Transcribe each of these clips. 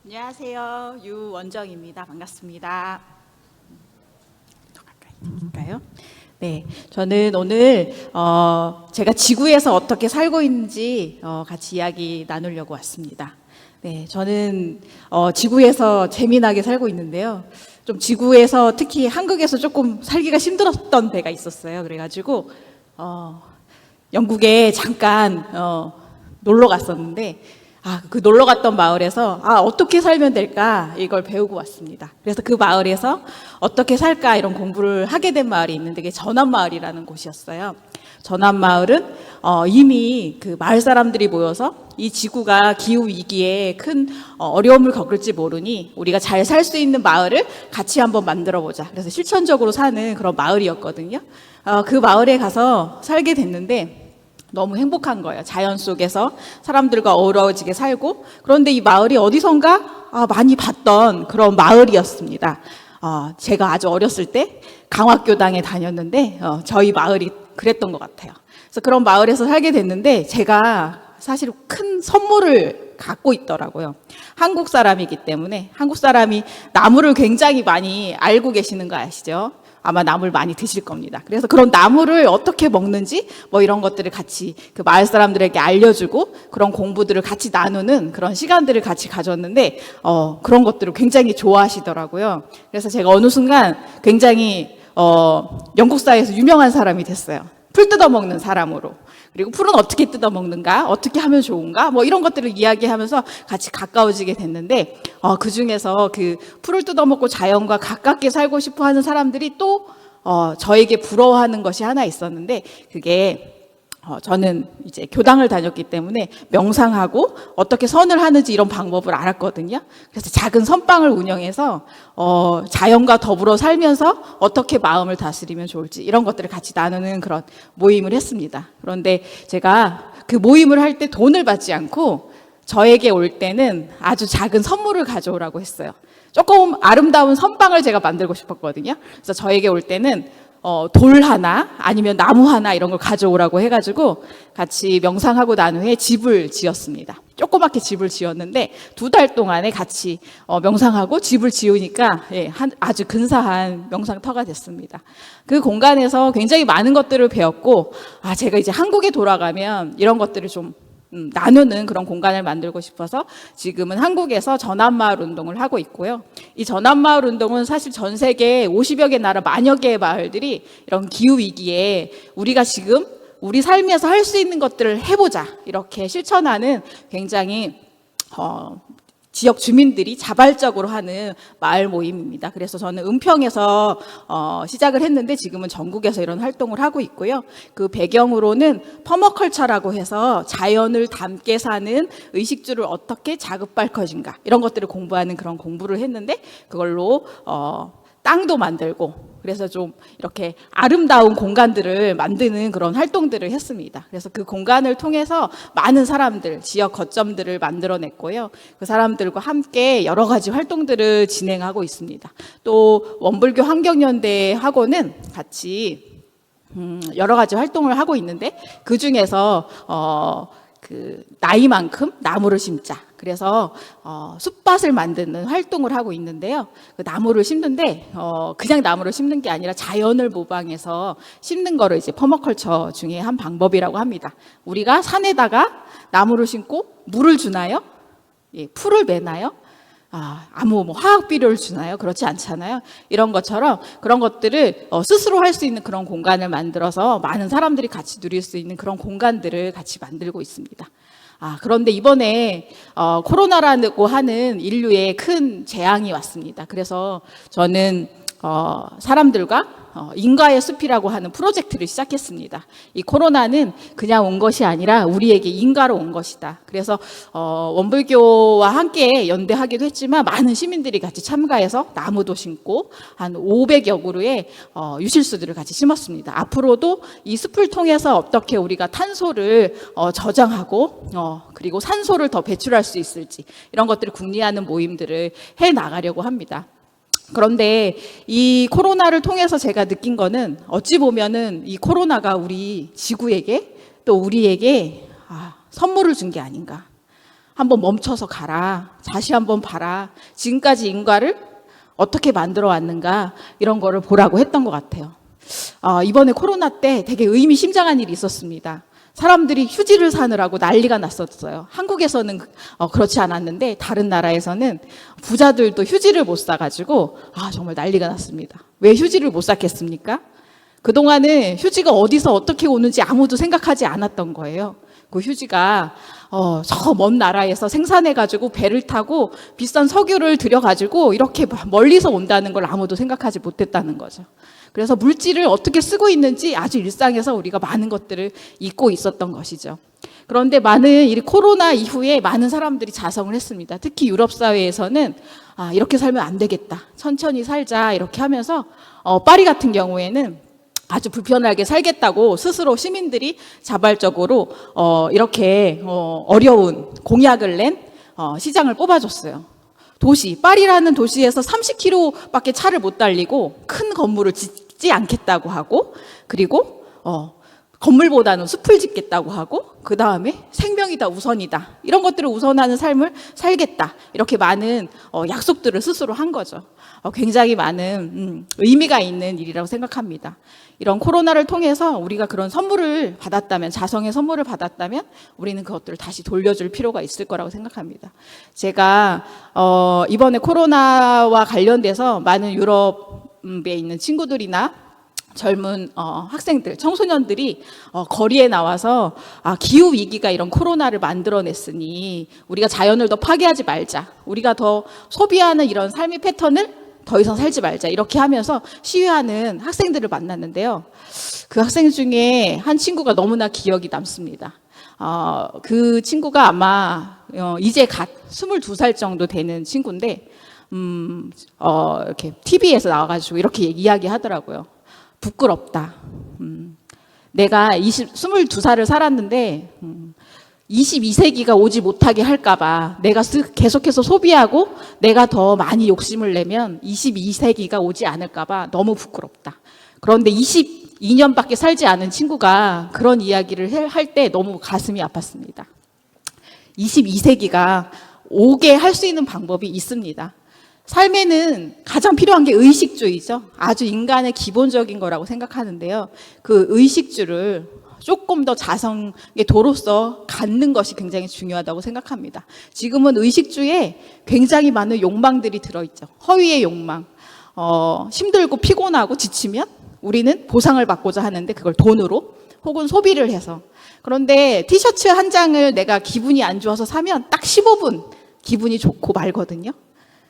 안녕하세요. 유원정입니다. 반갑습니다. 더 가까이 할까요? 네, 저는 오늘 제가 지구에서 어떻게 살고 있는지 같이 이야기 나누려고 왔습니다. 네, 저는 지구에서 재미나게 살고 있는데요. 좀 지구에서 특히 한국에서 조금 살기가 힘들었던 데가 있었어요. 그래가지고 영국에 잠깐 놀러 갔었는데 그 놀러 갔던 마을에서 어떻게 살면 될까 이걸 배우고 왔습니다. 그래서 그 마을에서 어떻게 살까 이런 공부를 하게 된 마을이 있는데 그게 전암마을이라는 곳이었어요. 전암마을은 이미 그 마을 사람들이 모여서 이 지구가 기후 위기에 큰 어려움을 겪을지 모르니 우리가 잘 살 수 있는 마을을 같이 한번 만들어 보자. 그래서 실천적으로 사는 그런 마을이었거든요. 그 마을에 가서 살게 됐는데 너무 행복한 거예요. 자연 속에서 사람들과 어우러지게 살고, 그런데 이 마을이 어디선가 많이 봤던 그런 마을이었습니다. 제가 아주 어렸을 때 강화교당에 다녔는데 저희 마을이 그랬던 것 같아요. 그래서 그런 마을에서 살게 됐는데 제가 사실 큰 선물을 갖고 있더라고요. 한국 사람이기 때문에 한국 사람이 나무를 굉장히 많이 알고 계시는 거 아시죠? 아마 나물 많이 드실 겁니다. 그래서 그런 나물을 어떻게 먹는지 뭐 이런 것들을 같이 그 마을 사람들에게 알려주고 그런 공부들을 같이 나누는 그런 시간들을 같이 가졌는데 그런 것들을 굉장히 좋아하시더라고요. 그래서 제가 어느 순간 굉장히 영국 사회에서 유명한 사람이 됐어요. 풀 뜯어먹는 사람으로. 그리고 풀은 어떻게 뜯어먹는가, 어떻게 하면 좋은가, 뭐 이런 것들을 이야기하면서 같이 가까워지게 됐는데 그 중에서 그 풀을 뜯어먹고 자연과 가깝게 살고 싶어 하는 사람들이 또 저에게 부러워하는 것이 하나 있었는데 그게 저는 이제 교당을 다녔기 때문에 명상하고 어떻게 선을 하는지 이런 방법을 알았거든요. 그래서 작은 선방을 운영해서 자연과 더불어 살면서 어떻게 마음을 다스리면 좋을지 이런 것들을 같이 나누는 그런 모임을 했습니다. 그런데 제가 그 모임을 할 때 돈을 받지 않고 저에게 올 때는 아주 작은 선물을 가져오라고 했어요. 조금 아름다운 선방을 제가 만들고 싶었거든요. 그래서 저에게 올 때는 돌 하나 아니면 나무 하나 이런 걸 가져오라고 해가지고 같이 명상하고 난 후에 집을 지었습니다. 조그맣게 집을 지었는데 2달 동안에 같이 명상하고 집을 지으니까 아주 근사한 명상터가 됐습니다. 그 공간에서 굉장히 많은 것들을 배웠고 제가 이제 한국에 돌아가면 이런 것들을 좀 나누는 그런 공간을 만들고 싶어서 지금은 한국에서 전암마을 운동을 하고 있고요. 이 전암마을 운동은 사실 전 세계 50여 개 나라 만여 개의 마을들이 이런 기후위기에 우리가 지금 우리 삶에서 할 수 있는 것들을 해보자 이렇게 실천하는 굉장히 지역 주민들이 자발적으로 하는 마을 모임입니다. 그래서 저는 은평에서 시작을 했는데 지금은 전국에서 이런 활동을 하고 있고요. 그 배경으로는 퍼머컬처라고 해서 자연을 닮게 사는 의식주를 어떻게 자급할 것인가 이런 것들을 공부하는 그런 공부를 했는데 그걸로 땅도 만들고 그래서 좀 이렇게 아름다운 공간들을 만드는 그런 활동들을 했습니다. 그래서 그 공간을 통해서 많은 사람들, 지역 거점들을 만들어냈고요. 그 사람들과 함께 여러 가지 활동들을 진행하고 있습니다. 또 원불교 환경연대하고는 같이 여러 가지 활동을 하고 있는데 그 중에서 그 나이만큼 나무를 심자. 그래서 숲밭을 만드는 활동을 하고 있는데요. 그 나무를 심는데 그냥 나무를 심는 게 아니라 자연을 모방해서 심는 거를 이제 퍼머컬처 중에 한 방법이라고 합니다. 우리가 산에다가 나무를 심고 물을 주나요? 풀을 매나요? 아무 화학 비료를 주나요? 그렇지 않잖아요. 이런 것처럼 그런 것들을 스스로 할 수 있는 그런 공간을 만들어서 많은 사람들이 같이 누릴 수 있는 그런 공간들을 같이 만들고 있습니다. 그런데 이번에 코로나라고 하는 인류의 큰 재앙이 왔습니다. 그래서 저는 사람들과 인과의 숲이라고 하는 프로젝트를 시작했습니다. 이 코로나는 그냥 온 것이 아니라 우리에게 인과로 온 것이다. 그래서 원불교와 함께 연대하기도 했지만 많은 시민들이 같이 참가해서 나무도 심고 한 500여 그루의 유실수들을 같이 심었습니다. 앞으로도 이 숲을 통해서 어떻게 우리가 탄소를 저장하고 그리고 산소를 더 배출할 수 있을지 이런 것들을 궁리하는 모임들을 해 나가려고 합니다. 그런데 이 코로나를 통해서 제가 느낀 거는 어찌 보면은 이 코로나가 우리 지구에게 또 우리에게 선물을 준 게 아닌가. 한번 멈춰서 가라. 다시 한번 봐라. 지금까지 인과를 어떻게 만들어 왔는가 이런 거를 보라고 했던 것 같아요. 이번에 코로나 때 되게 의미심장한 일이 있었습니다. 사람들이 휴지를 사느라고 난리가 났었어요. 한국에서는 그렇지 않았는데 다른 나라에서는 부자들도 휴지를 못 사가지고 정말 난리가 났습니다. 왜 휴지를 못 샀겠습니까? 그동안은 휴지가 어디서 어떻게 오는지 아무도 생각하지 않았던 거예요. 그 휴지가 저 먼 나라에서 생산해가지고 배를 타고 비싼 석유를 들여가지고 이렇게 멀리서 온다는 걸 아무도 생각하지 못했다는 거죠. 그래서 물질을 어떻게 쓰고 있는지 아주 일상에서 우리가 많은 것들을 잊고 있었던 것이죠. 그런데 이 코로나 이후에 많은 사람들이 자성을 했습니다. 특히 유럽 사회에서는 이렇게 살면 안 되겠다. 천천히 살자 이렇게 하면서 파리 같은 경우에는 아주 불편하게 살겠다고 스스로 시민들이 자발적으로 이렇게 어려운 공약을 낸 시장을 뽑아줬어요. 파리라는 도시에서 30km밖에 차를 못 달리고 큰 건물을 짓지 않겠다고 하고, 그리고 건물보다는 숲을 짓겠다고 하고, 그 다음에 생명이 다 우선이다. 이런 것들을 우선하는 삶을 살겠다. 이렇게 많은 약속들을 스스로 한 거죠. 굉장히 많은 의미가 있는 일이라고 생각합니다. 이런 코로나를 통해서 우리가 그런 선물을 받았다면, 자성의 선물을 받았다면 우리는 그것들을 다시 돌려줄 필요가 있을 거라고 생각합니다. 제가 이번에 코로나와 관련돼서 많은 유럽에 있는 친구들이나 젊은 학생들, 청소년들이 거리에 나와서 기후 위기가 이런 코로나를 만들어냈으니 우리가 자연을 더 파괴하지 말자, 우리가 더 소비하는 이런 삶의 패턴을 더 이상 살지 말자, 이렇게 하면서 시위하는 학생들을 만났는데요. 그 학생 중에 한 친구가 너무나 기억이 남습니다. 그 친구가 아마 이제 갓 22살 정도 되는 친구인데 이렇게 TV에서 나와가지고 이렇게 이야기하더라고요. 부끄럽다. 내가 22살을 살았는데 22세기가 오지 못하게 할까봐 내가 계속해서 소비하고 내가 더 많이 욕심을 내면 22세기가 오지 않을까봐 너무 부끄럽다. 그런데 22년밖에 살지 않은 친구가 그런 이야기를 할 때 너무 가슴이 아팠습니다. 22세기가 오게 할 수 있는 방법이 있습니다. 삶에는 가장 필요한 게 의식주의죠. 아주 인간의 기본적인 거라고 생각하는데요. 그 의식주를 조금 더 자성의 도로서 갖는 것이 굉장히 중요하다고 생각합니다. 지금은 의식주에 굉장히 많은 욕망들이 들어있죠. 허위의 욕망. 힘들고 피곤하고 지치면 우리는 보상을 받고자 하는데 그걸 돈으로 혹은 소비를 해서. 그런데 티셔츠 한 장을 내가 기분이 안 좋아서 사면 딱 15분 기분이 좋고 말거든요.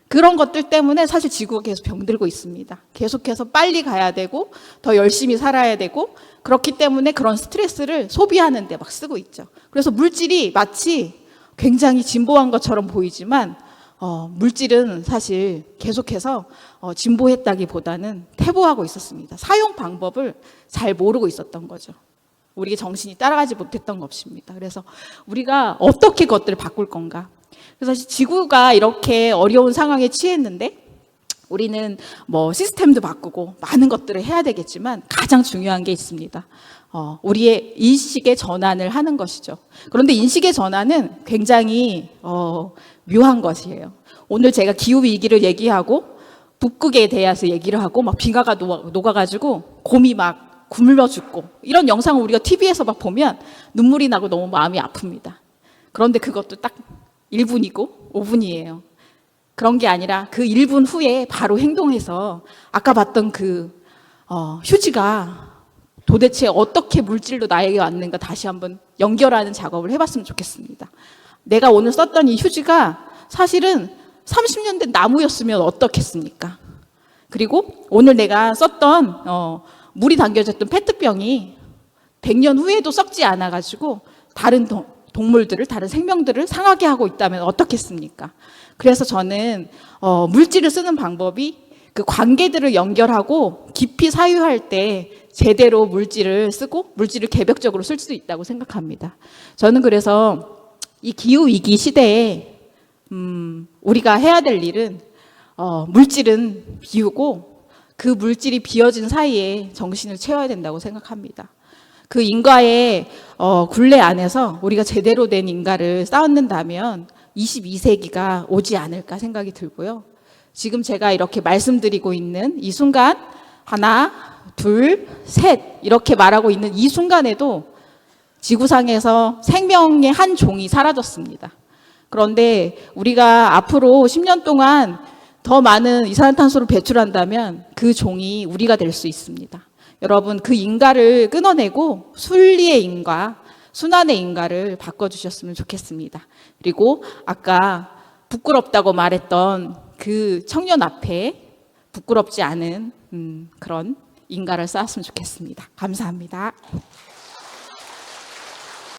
그런 것들 때문에 사실 지구가 계속 병들고 있습니다. 계속해서 빨리 가야 되고 더 열심히 살아야 되고, 그렇기 때문에 그런 스트레스를 소비하는 데 막 쓰고 있죠. 그래서 물질이 마치 굉장히 진보한 것처럼 보이지만 물질은 사실 계속해서 진보했다기보다는 퇴보하고 있었습니다. 사용 방법을 잘 모르고 있었던 거죠. 우리의 정신이 따라가지 못했던 것입니다. 그래서 우리가 어떻게 그것들을 바꿀 건가? 그래서 지구가 이렇게 어려운 상황에 처했는데 우리는 시스템도 바꾸고 많은 것들을 해야 되겠지만 가장 중요한 게 있습니다. 우리의 인식의 전환을 하는 것이죠. 그런데 인식의 전환은 굉장히 묘한 것이에요. 오늘 제가 기후위기를 얘기하고 북극에 대해서 얘기를 하고 막 빙하가 녹아가지고 곰이 막 굶어 죽고 이런 영상을 우리가 TV에서 막 보면 눈물이 나고 너무 마음이 아픕니다. 그런데 그것도 딱 1분이고 5분이에요. 그런 게 아니라 그 1분 후에 바로 행동해서 아까 봤던 그 휴지가 도대체 어떻게 물질로 나에게 왔는가 다시 한번 연결하는 작업을 해봤으면 좋겠습니다. 내가 오늘 썼던 이 휴지가 사실은 30년 된 나무였으면 어떻겠습니까? 그리고 오늘 내가 썼던 물이 담겨졌던 페트병이 100년 후에도 썩지 않아가지고 다른 동물들을, 다른 생명들을 상하게 하고 있다면 어떻겠습니까? 그래서 저는 물질을 쓰는 방법이 그 관계들을 연결하고 깊이 사유할 때 제대로 물질을 쓰고 물질을 개벽적으로 쓸 수 있다고 생각합니다. 저는 그래서 이 기후위기 시대에 우리가 해야 될 일은 물질은 비우고 그 물질이 비어진 사이에 정신을 채워야 된다고 생각합니다. 그 인과의 굴레 안에서 우리가 제대로 된 인가를 쌓는다면 22세기가 오지 않을까 생각이 들고요. 지금 제가 이렇게 말씀드리고 있는 이 순간, 하나, 둘, 셋 이렇게 말하고 있는 이 순간에도 지구상에서 생명의 한 종이 사라졌습니다. 그런데 우리가 앞으로 10년 동안 더 많은 이산화탄소를 배출한다면 그 종이 우리가 될 수 있습니다. 여러분, 그 인가를 끊어내고 순리의 인가, 순환의 인가를 바꿔주셨으면 좋겠습니다. 그리고 아까 부끄럽다고 말했던 그 청년 앞에 부끄럽지 않은 그런 인가를 쌓았으면 좋겠습니다. 감사합니다.